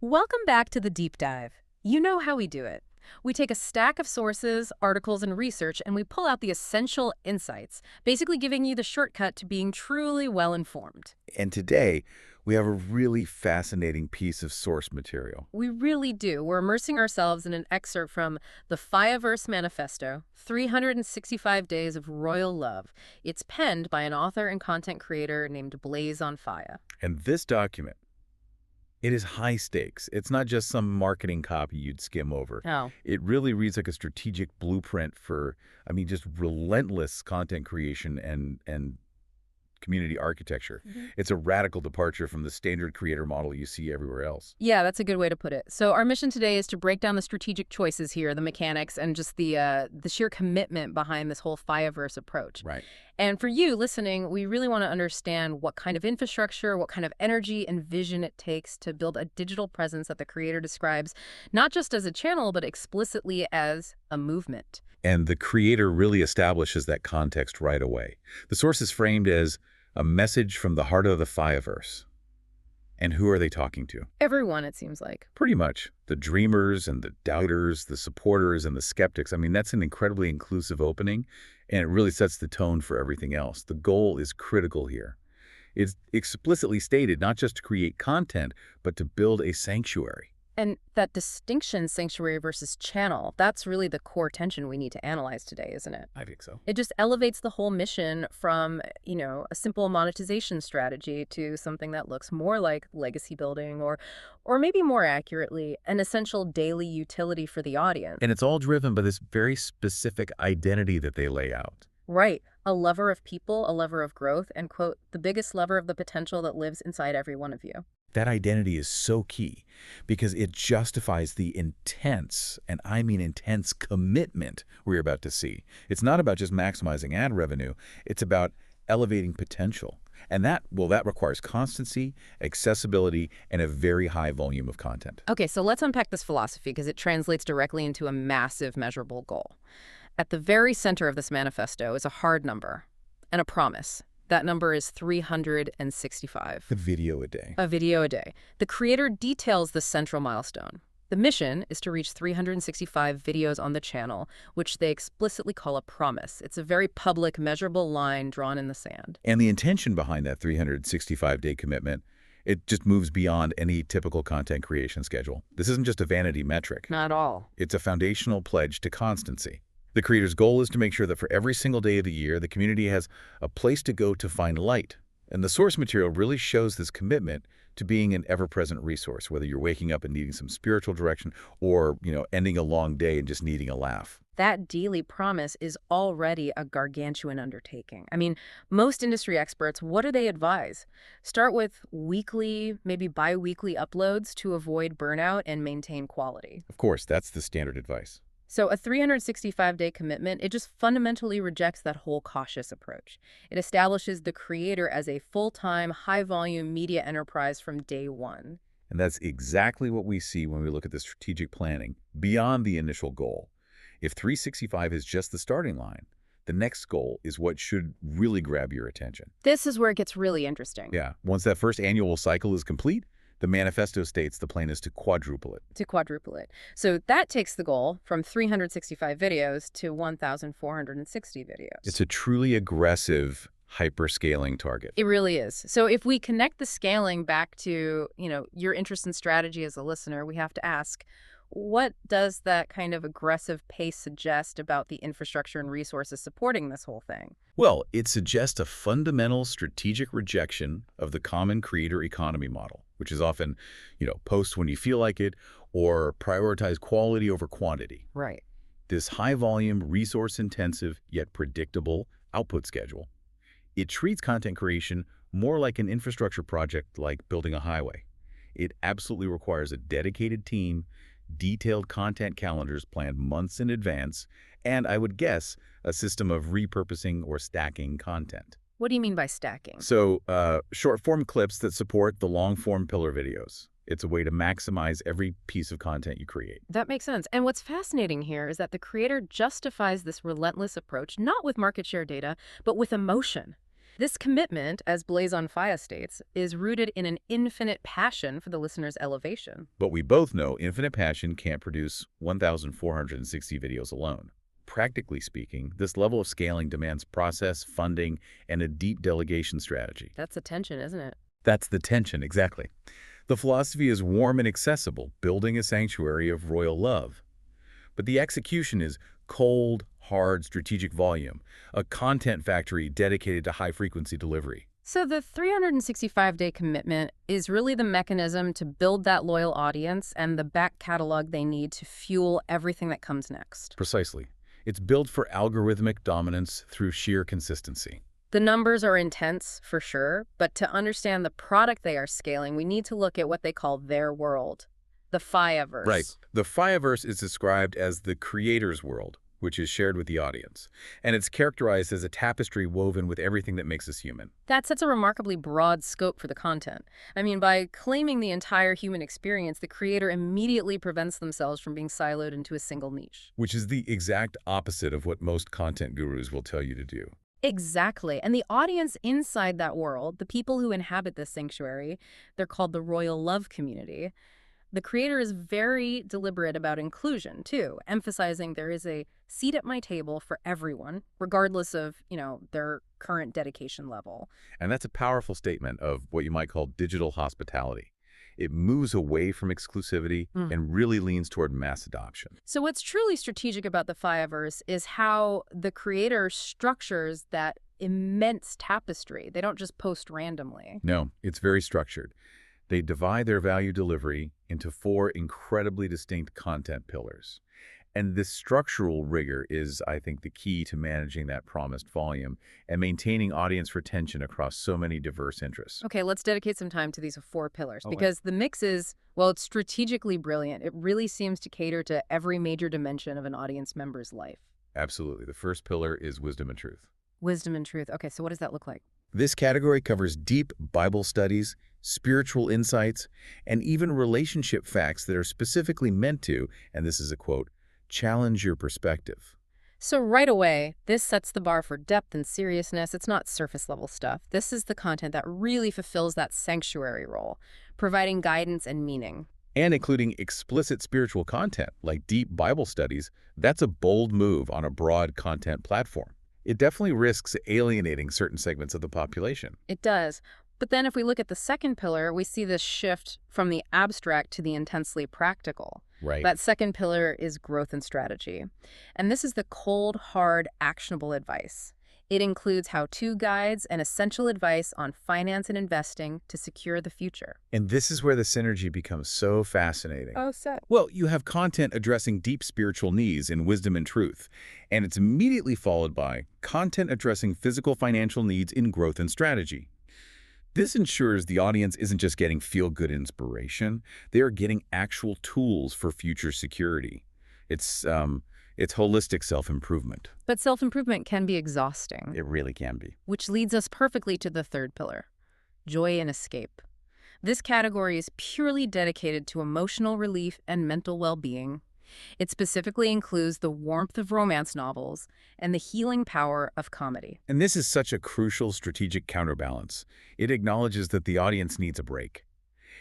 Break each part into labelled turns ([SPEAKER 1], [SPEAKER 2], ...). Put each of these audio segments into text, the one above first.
[SPEAKER 1] Welcome back to the deep dive. You know how we do it. We take a stack of sources, articles, and research, and we pull out the essential insights, basically giving you the shortcut to being truly well-informed.
[SPEAKER 2] And today, we have a really fascinating piece of source material.
[SPEAKER 1] We really do. We're immersing ourselves in an excerpt from the Fyah-Verse Manifesto, 365 Days of Royal Love. It's penned by an author and content creator named Blaze on Fire.
[SPEAKER 2] And this document, it is high stakes. It's not just some marketing copy you'd skim over.
[SPEAKER 1] Oh.
[SPEAKER 2] It really reads like a strategic blueprint for, just relentless content creation and community architecture. It's a radical departure from the standard creator model you see everywhere else.
[SPEAKER 1] Yeah, that's a good way to put it. So our mission today is to break down the strategic choices here, the mechanics, and just the sheer commitment behind this whole Fyah-Verse approach.
[SPEAKER 2] Right.
[SPEAKER 1] And for you listening, we really want to understand what kind of infrastructure, what kind of energy and vision it takes to build a digital presence that the creator describes, not just as a channel, but explicitly as a movement.
[SPEAKER 2] And the creator really establishes that context right away. The source is framed as a message from the heart of the Fyah-Verse. And who are they talking to?
[SPEAKER 1] Everyone, it seems like.
[SPEAKER 2] Pretty much. The dreamers and the doubters, the supporters and the skeptics. That's an incredibly inclusive opening, and it really sets the tone for everything else. The goal is critical here. It's explicitly stated not just to create content, but to build a sanctuary.
[SPEAKER 1] And that distinction, sanctuary versus channel, that's really the core tension we need to analyze today, isn't it?
[SPEAKER 2] I think so.
[SPEAKER 1] It just elevates the whole mission from, a simple monetization strategy to something that looks more like legacy building or maybe more accurately, an essential daily utility for the audience.
[SPEAKER 2] And it's all driven by this very specific identity that they lay out.
[SPEAKER 1] Right. A lover of people, a lover of growth, and, quote, the biggest lover of the potential that lives inside every one of you.
[SPEAKER 2] That identity is so key because it justifies the intense, and I mean intense, commitment we're about to see. It's not about just maximizing ad revenue. It's about elevating potential. And that requires constancy, accessibility, and a very high volume of content.
[SPEAKER 1] Okay, so let's unpack this philosophy because it translates directly into a massive measurable goal. At the very center of this manifesto is a hard number and a promise. That number is 365.
[SPEAKER 2] A video a day.
[SPEAKER 1] A video a day. The creator details the central milestone. The mission is to reach 365 videos on the channel, which they explicitly call a promise. It's a very public, measurable line drawn in the sand.
[SPEAKER 2] And the intention behind that 365-day commitment, it just moves beyond any typical content creation schedule. This isn't just a vanity metric.
[SPEAKER 1] Not at all.
[SPEAKER 2] It's a foundational pledge to constancy. The creator's goal is to make sure that for every single day of the year, the community has a place to go to find light. And the source material really shows this commitment to being an ever-present resource, whether you're waking up and needing some spiritual direction or, ending a long day and just needing a laugh.
[SPEAKER 1] That daily promise is already a gargantuan undertaking. Most industry experts, what do they advise? Start with weekly, maybe bi-weekly uploads to avoid burnout and maintain quality.
[SPEAKER 2] Of course, that's the standard advice.
[SPEAKER 1] So a 365-day commitment, it just fundamentally rejects that whole cautious approach. It establishes the creator as a full-time, high-volume media enterprise from day one.
[SPEAKER 2] And that's exactly what we see when we look at the strategic planning beyond the initial goal. If 365 is just the starting line, the next goal is what should really grab your attention.
[SPEAKER 1] This is where it gets really interesting.
[SPEAKER 2] Yeah. Once that first annual cycle is complete, the manifesto states the plan is to quadruple it.
[SPEAKER 1] So that takes the goal from 365 videos to 1,460 videos.
[SPEAKER 2] It's a truly aggressive hyperscaling target.
[SPEAKER 1] It really is. So if we connect the scaling back to, your interest in strategy as a listener, we have to ask, what does that kind of aggressive pace suggest about the infrastructure and resources supporting this whole thing?
[SPEAKER 2] Well, it suggests a fundamental strategic rejection of the common creator economy model, which is often, post when you feel like it or prioritize quality over quantity.
[SPEAKER 1] Right.
[SPEAKER 2] This high-volume, resource-intensive, yet predictable output schedule. It treats content creation more like an infrastructure project like building a highway. It absolutely requires a dedicated team, detailed content calendars planned months in advance, and I would guess a system of repurposing or stacking content.
[SPEAKER 1] What do you mean by stacking?
[SPEAKER 2] So, short-form clips that support the long-form pillar videos. It's a way to maximize every piece of content you create.
[SPEAKER 1] That makes sense. And what's fascinating here is that the creator justifies this relentless approach not with market share data, but with emotion. This commitment, as Blazon Fyah states, is rooted in an infinite passion for the listener's elevation.
[SPEAKER 2] But we both know infinite passion can't produce 1,460 videos alone. Practically speaking, this level of scaling demands process, funding, and a deep delegation strategy.
[SPEAKER 1] That's a tension, isn't it?
[SPEAKER 2] That's the tension, exactly. The philosophy is warm and accessible, building a sanctuary of royal love. But the execution is cold, hard, strategic volume, a content factory dedicated to high-frequency delivery.
[SPEAKER 1] So the 365-day commitment is really the mechanism to build that loyal audience and the back catalog they need to fuel everything that comes next.
[SPEAKER 2] Precisely. It's built for algorithmic dominance through sheer consistency.
[SPEAKER 1] The numbers are intense, for sure, but to understand the product they are scaling, we need to look at what they call their world, the Fyah-Verse.
[SPEAKER 2] Right. The Fyah-Verse is described as the creator's world, which is shared with the audience. And it's characterized as a tapestry woven with everything that makes us human.
[SPEAKER 1] That sets a remarkably broad scope for the content. I mean, by claiming the entire human experience, the creator immediately prevents themselves from being siloed into a single niche.
[SPEAKER 2] Which is the exact opposite of what most content gurus will tell you to do.
[SPEAKER 1] Exactly. And the audience inside that world, the people who inhabit this sanctuary, they're called the royal love community. The creator is very deliberate about inclusion, too, emphasizing there is a seat at my table for everyone, regardless of, their current dedication level.
[SPEAKER 2] And that's a powerful statement of what you might call digital hospitality. It moves away from exclusivity and really leans toward mass adoption.
[SPEAKER 1] So what's truly strategic about the Fyah-Verse is how the creator structures that immense tapestry. They don't just post randomly.
[SPEAKER 2] No, it's very structured. They divide their value delivery into 4 incredibly distinct content pillars. And this structural rigor is, I think, the key to managing that promised volume and maintaining audience retention across so many diverse interests.
[SPEAKER 1] Okay, let's dedicate some time to these 4 pillars
[SPEAKER 2] Oh,
[SPEAKER 1] because the mix is, well, it's strategically brilliant. It really seems to cater to every major dimension of an audience member's life.
[SPEAKER 2] Absolutely. The first pillar is wisdom and truth.
[SPEAKER 1] Wisdom and truth. Okay, so what does that look like?
[SPEAKER 2] This category covers deep Bible studies, spiritual insights, and even relationship facts that are specifically meant to, and this is a quote, challenge your perspective.
[SPEAKER 1] So right away, this sets the bar for depth and seriousness. It's not surface-level stuff. This is the content that really fulfills that sanctuary role, providing guidance and meaning.
[SPEAKER 2] And including explicit spiritual content, like deep Bible studies, that's a bold move on a broad content platform. It definitely risks alienating certain segments of the population.
[SPEAKER 1] It does. But then if we look at the second pillar, we see this shift from the abstract to the intensely practical.
[SPEAKER 2] Right.
[SPEAKER 1] That second pillar is growth and strategy. And this is the cold, hard, actionable advice. It includes how-to guides and essential advice on finance and investing to secure the future.
[SPEAKER 2] And this is where the synergy becomes so fascinating.
[SPEAKER 1] Oh, so.
[SPEAKER 2] Well, you have content addressing deep spiritual needs in wisdom and truth, and it's immediately followed by content addressing physical financial needs in growth and strategy. This ensures the audience isn't just getting feel-good inspiration, they are getting actual tools for future security. It's holistic self-improvement.
[SPEAKER 1] But self-improvement can be exhausting.
[SPEAKER 2] It really can be.
[SPEAKER 1] Which leads us perfectly to the third pillar, joy and escape. This category is purely dedicated to emotional relief and mental well-being. It specifically includes the warmth of romance novels and the healing power of comedy.
[SPEAKER 2] And this is such a crucial strategic counterbalance. It acknowledges that the audience needs a break.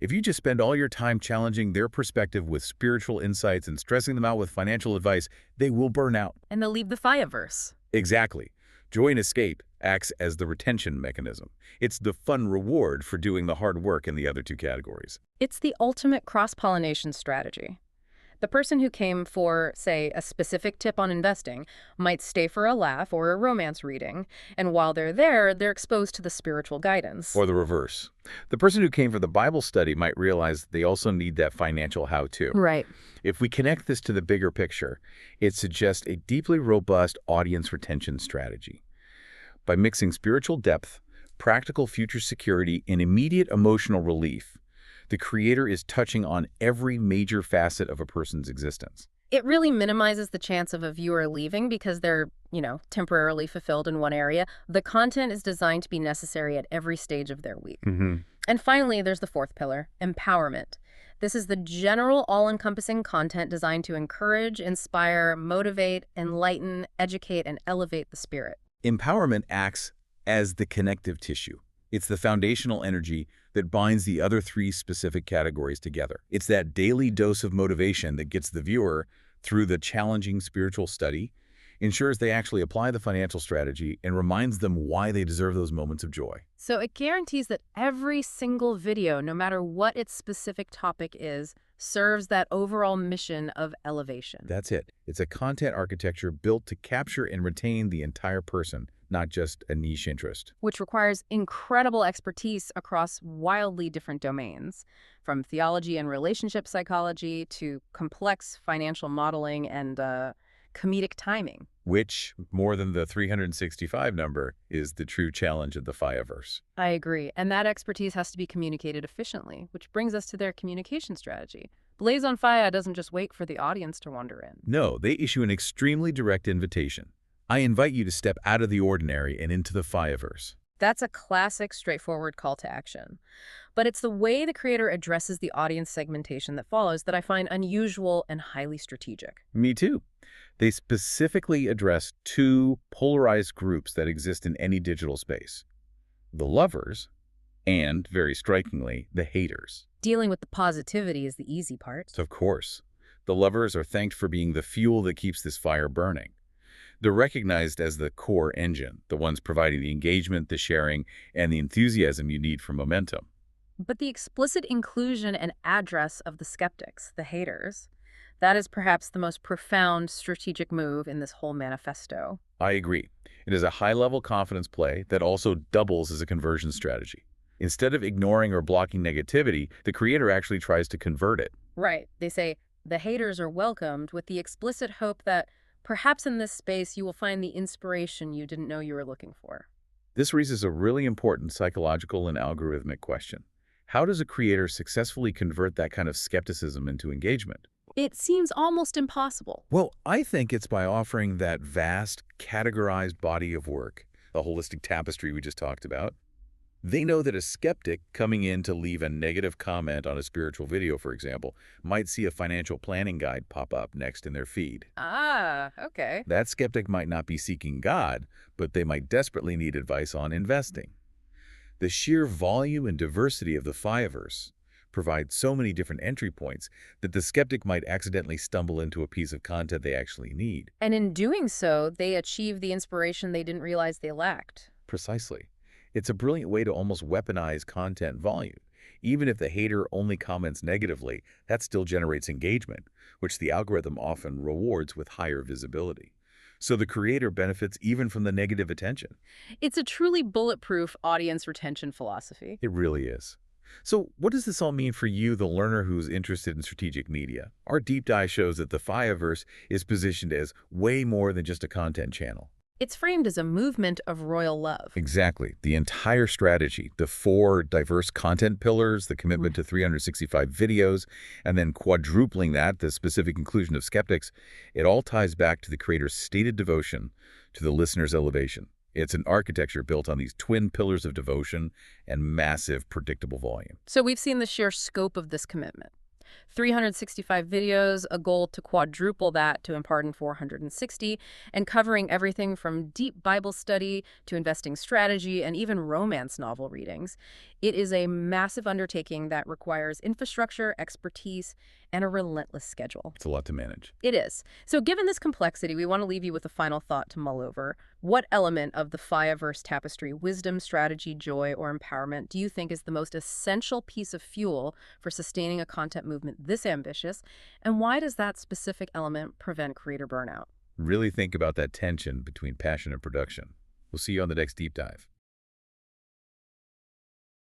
[SPEAKER 2] If you just spend all your time challenging their perspective with spiritual insights and stressing them out with financial advice, they will burn out.
[SPEAKER 1] And they'll leave the Fyah-Verse.
[SPEAKER 2] Exactly. Joy and escape acts as the retention mechanism. It's the fun reward for doing the hard work in the other 2 categories.
[SPEAKER 1] It's the ultimate cross-pollination strategy. The person who came for, say, a specific tip on investing might stay for a laugh or a romance reading, and while they're there, they're exposed to the spiritual guidance.
[SPEAKER 2] Or the reverse. The person who came for the Bible study might realize they also need that financial how-to.
[SPEAKER 1] Right.
[SPEAKER 2] If we connect this to the bigger picture, it suggests a deeply robust audience retention strategy. By mixing spiritual depth, practical future security, and immediate emotional relief, the creator is touching on every major facet of a person's existence.
[SPEAKER 1] It really minimizes the chance of a viewer leaving because they're, temporarily fulfilled in one area. The content is designed to be necessary at every stage of their week. And finally, there's the fourth pillar, empowerment. This is the general, all-encompassing content designed to encourage, inspire, motivate, enlighten, educate, and elevate the spirit.
[SPEAKER 2] Empowerment acts as the connective tissue. It's the foundational energy that binds the other three specific categories together. It's that daily dose of motivation that gets the viewer through the challenging spiritual study, ensures they actually apply the financial strategy, and reminds them why they deserve those moments of joy.
[SPEAKER 1] So it guarantees that every single video, no matter what its specific topic is, serves that overall mission of elevation.
[SPEAKER 2] That's it. It's a content architecture built to capture and retain the entire person, not just a niche interest.
[SPEAKER 1] Which requires incredible expertise across wildly different domains, from theology and relationship psychology to complex financial modeling and comedic timing.
[SPEAKER 2] Which, more than the 365 number, is the true challenge of the Fyah-Verse.
[SPEAKER 1] I agree, and that expertise has to be communicated efficiently, which brings us to their communication strategy. Blaze on Fire doesn't just wait for the audience to wander in.
[SPEAKER 2] No, they issue an extremely direct invitation. I invite you to step out of the ordinary and into the Fyah-Verse.
[SPEAKER 1] That's a classic, straightforward call to action. But it's the way the creator addresses the audience segmentation that follows that I find unusual and highly strategic.
[SPEAKER 2] Me too. They specifically address two polarized groups that exist in any digital space: the lovers and, very strikingly, the haters.
[SPEAKER 1] Dealing with the positivity is the easy part.
[SPEAKER 2] So, of course, the lovers are thanked for being the fuel that keeps this fire burning. They're recognized as the core engine, the ones providing the engagement, the sharing, and the enthusiasm you need for momentum.
[SPEAKER 1] But the explicit inclusion and address of the skeptics, the haters, that is perhaps the most profound strategic move in this whole manifesto.
[SPEAKER 2] I agree. It is a high-level confidence play that also doubles as a conversion strategy. Instead of ignoring or blocking negativity, the creator actually tries to convert it.
[SPEAKER 1] Right. They say the haters are welcomed with the explicit hope that perhaps in this space you will find the inspiration you didn't know you were looking for.
[SPEAKER 2] This raises a really important psychological and algorithmic question. How does a creator successfully convert that kind of skepticism into engagement?
[SPEAKER 1] It seems almost impossible.
[SPEAKER 2] Well, I think it's by offering that vast, categorized body of work, the holistic tapestry we just talked about. They know that a skeptic coming in to leave a negative comment on a spiritual video, for example, might see a financial planning guide pop up next in their feed.
[SPEAKER 1] Ah, okay.
[SPEAKER 2] That skeptic might not be seeking God, but they might desperately need advice on investing. The sheer volume and diversity of the Fyah-Verse provide so many different entry points that the skeptic might accidentally stumble into a piece of content they actually need.
[SPEAKER 1] And in doing so, they achieve the inspiration they didn't realize they lacked.
[SPEAKER 2] Precisely. It's a brilliant way to almost weaponize content volume. Even if the hater only comments negatively, that still generates engagement, which the algorithm often rewards with higher visibility. So the creator benefits even from the negative attention.
[SPEAKER 1] It's a truly bulletproof audience retention philosophy.
[SPEAKER 2] It really is. So what does this all mean for you, the learner who's interested in strategic media? Our deep dive shows that the Fyah-Verse is positioned as way more than just a content channel.
[SPEAKER 1] It's framed as a movement of royal love.
[SPEAKER 2] Exactly. The entire strategy, the 4 diverse content pillars, the commitment to 365 videos, and then quadrupling that, the specific inclusion of skeptics, it all ties back to the creator's stated devotion to the listener's elevation. It's an architecture built on these twin pillars of devotion and massive, predictable volume.
[SPEAKER 1] So we've seen the sheer scope of this commitment. 365 videos, a goal to quadruple that to impart in 460, and covering everything from deep Bible study to investing strategy and even romance novel readings. It is a massive undertaking that requires infrastructure, expertise, and a relentless schedule.
[SPEAKER 2] It's a lot to manage.
[SPEAKER 1] It is. So given this complexity, we want to leave you with a final thought to mull over. What element of the Fyah-Verse tapestry, wisdom, strategy, joy, or empowerment, do you think is the most essential piece of fuel for sustaining a content movement this ambitious? And why does that specific element prevent creator burnout?
[SPEAKER 2] Really think about that tension between passion and production. We'll see you on the next deep dive.